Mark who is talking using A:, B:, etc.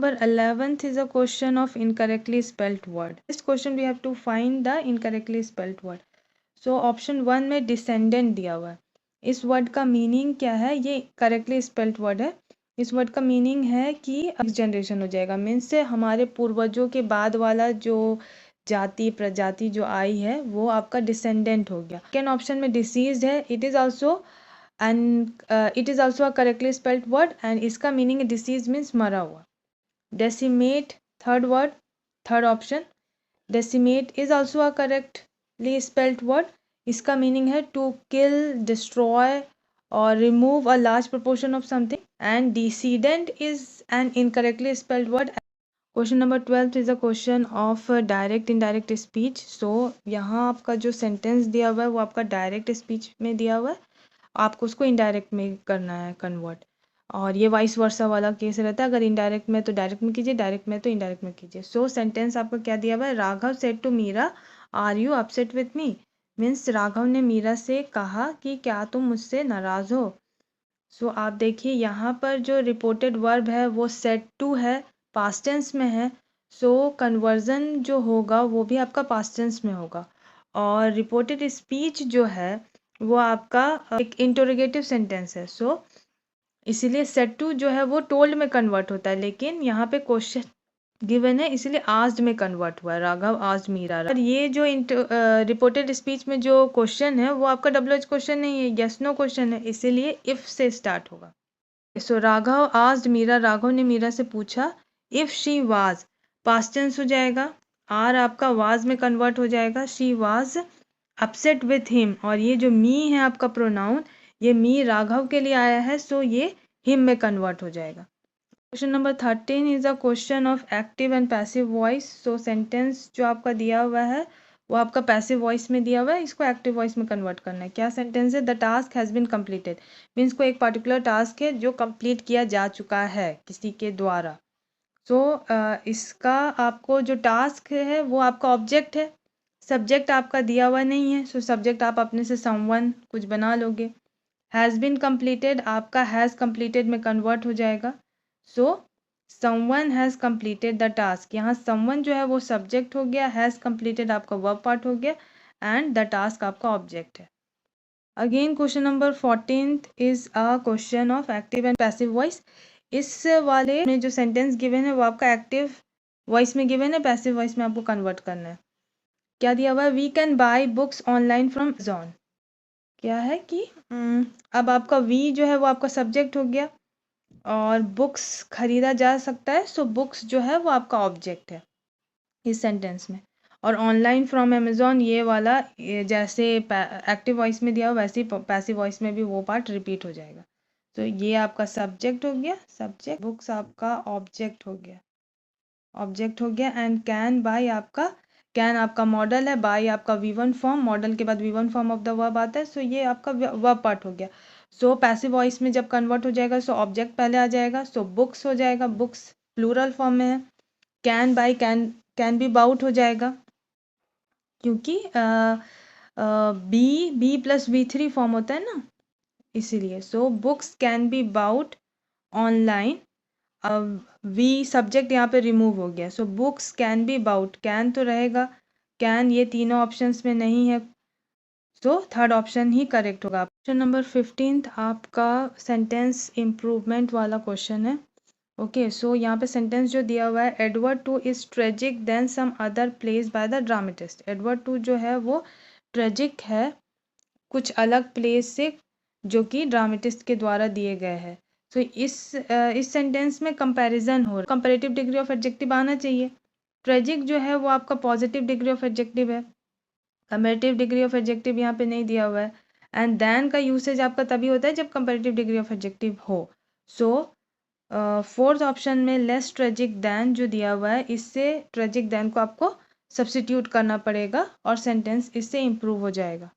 A: number 11th is a question of incorrectly spelled word. This question we have to find the incorrectly spelled word. So option 1 में descendant दिया हुआ है. इस word का meaning क्या है? ये करेक्टली स्पेल्ड वर्ड है. इस वर्ड का मीनिंग है कि नेक्स्ट जनरेशन हो जाएगा, मीन्स से हमारे पूर्वजों के बाद वाला जो जाति प्रजाति जो आई है वो आपका डिसेंडेंट हो गया. सेकेंड ऑप्शन में डिसीज्ड है. It is also a correctly spelled word and इसका मीनिंग है डिसीज मीन्स मरा हुआ. Decimate third word, third option. Decimate is also a correctly spelled word. इसका मीनिंग है टू किल, डिस्ट्रॉय और remove a large proportion of something. And decedent is an incorrectly spelled word. Question number 12 is a question of direct indirect speech. So यहाँ आपका जो sentence दिया हुआ है वो आपका डायरेक्ट स्पीच में दिया हुआ है, आपको उसको इनडायरेक्ट में करना है कन्वर्ट. और ये वाइस वर्सा वाला केस रहता है, अगर इनडायरेक्ट में तो डायरेक्ट में कीजिए, डायरेक्ट में तो इनडायरेक्ट में कीजिए. सो सेंटेंस आपका क्या दिया हुआ है? Raghav said to Meera are you upset with me. Means Raghav ने मीरा से कहा कि क्या तुम मुझसे नाराज़ हो. सो आप देखिए यहाँ पर जो रिपोर्टेड वर्ब है वो सेड टू है, पास्ट टेंस में है. सो कन्वर्जन जो होगा वो भी आपका पास्ट टेंस में होगा. और रिपोर्टेड स्पीच जो है वो आपका एक इंटरोगेटिव सेंटेंस है. सो इसीलिए सेड टू जो है वो टोल्ड में कन्वर्ट होता है, लेकिन यहाँ पे क्वेश्चन गिवन है इसलिए आस्क्ड में कन्वर्ट हुआ है. राघव आस्क्ड मीरा. और ये जो रिपोर्टेड स्पीच में जो क्वेश्चन है वो आपका WH क्वेश्चन नहीं है, यस नो क्वेश्चन है, इसीलिए इफ से स्टार्ट होगा. सो राघव आस्क्ड मीरा, राघव ने मीरा से पूछा. If she was, past tense हो जाएगा, आर आपका वाज में कन्वर्ट हो जाएगा. She was upset with him, और ये जो मी है आपका प्रोनाउन, ये मी राघव के लिए आया है, सो ये हिम में कन्वर्ट हो जाएगा. Question number 13 is a question of active and passive voice. So sentence जो आपका दिया हुआ है वो आपका पैसिव वॉइस में दिया हुआ है, इसको एक्टिव वॉइस में कन्वर्ट करना है. क्या सेंटेंस है? The task has been completed. Means को एक पर्टिकुलर टास्क है जो कंप्लीट किया जा चुका है किसी के द्वारा. सो इसका आपको जो टास्क है वो आपका ऑब्जेक्ट है, सब्जेक्ट आपका दिया हुआ नहीं है. सो सब्जेक्ट आप अपने से समवन कुछ बना लोगे. हैज़ बीन कंप्लीटेड आपका हैज़ कंप्लीटेड में कन्वर्ट हो जाएगा. So someone has completed the task, यहाँ समवन जो है वो सब्जेक्ट हो गया, हैज़ कंप्लीटेड आपका वर्ब पार्ट हो गया एंड द टास्क आपका ऑब्जेक्ट है. Again question number 14 is a question of active and passive voice. इस वाले में जो सेंटेंस गिवन है वो आपका एक्टिव वॉइस में गिवन है, पैसिव वॉइस में आपको कन्वर्ट करना है. क्या दिया हुआ है? We can buy books online from Amazon. क्या है कि अब आपका वी जो है वो आपका सब्जेक्ट हो गया और बुक्स खरीदा जा सकता है, सो बुक्स जो है वो आपका ऑब्जेक्ट है इस सेंटेंस में. और ऑनलाइन फ्रॉम अमेज़ॉन ये वाला जैसे एक्टिव वॉइस में दिया हो वैसे ही पैसिव वॉइस में भी वो पार्ट रिपीट हो जाएगा. तो ये आपका सब्जेक्ट हो गया, सब्जेक्ट, बुक्स आपका ऑब्जेक्ट हो गया, ऑब्जेक्ट हो गया. एंड कैन बाय आपका, कैन आपका मॉडल है, बाय आपका V1 फॉर्म, मॉडल के बाद V1 form of the verb आता है, सो ये आपका वर्ब पार्ट हो गया. सो पैसिव वॉइस में जब कन्वर्ट हो जाएगा सो ऑब्जेक्ट पहले आ जाएगा, सो बुक्स हो जाएगा, बुक्स प्लूरल फॉर्म में है. Can buy can be bought हो जाएगा क्योंकि बी प्लस V3 फॉर्म होता है ना, इसीलिए. So books can be bought online. अब वी सब्जेक्ट यहाँ पे रिमूव हो गया, so books can be bought, can तो रहेगा, कैन ये तीनों ऑप्शंस में नहीं है, सो थर्ड ऑप्शन ही करेक्ट होगा. क्वेश्चन नंबर 15 आपका सेंटेंस इम्प्रूवमेंट वाला क्वेश्चन है. ओके, सो यहाँ पे सेंटेंस जो दिया हुआ है, Edward two is tragic than some other place by the dramatist. Edward to जो है वो ट्रेजिक है कुछ अलग प्लेस से जो कि ड्रामेटिस्ट के द्वारा दिए गए हैं. तो इस सेंटेंस में कंपैरिजन हो रहा है, कंपैरेटिव डिग्री ऑफ एडजेक्टिव आना चाहिए. ट्रेजिक जो है वो आपका पॉजिटिव डिग्री ऑफ एडजेक्टिव है, कंपैरेटिव डिग्री ऑफ एडजेक्टिव यहाँ पे नहीं दिया हुआ है. एंड देन का यूसेज आपका तभी होता है जब कंपैरेटिव डिग्री ऑफ एडजेक्टिव हो. सो फोर्थ ऑप्शन में लेस ट्रेजिक दैन जो दिया हुआ है, इससे ट्रेजिक दैन को आपको सब्स्टिट्यूट करना पड़ेगा और सेंटेंस इससे इम्प्रूव हो जाएगा.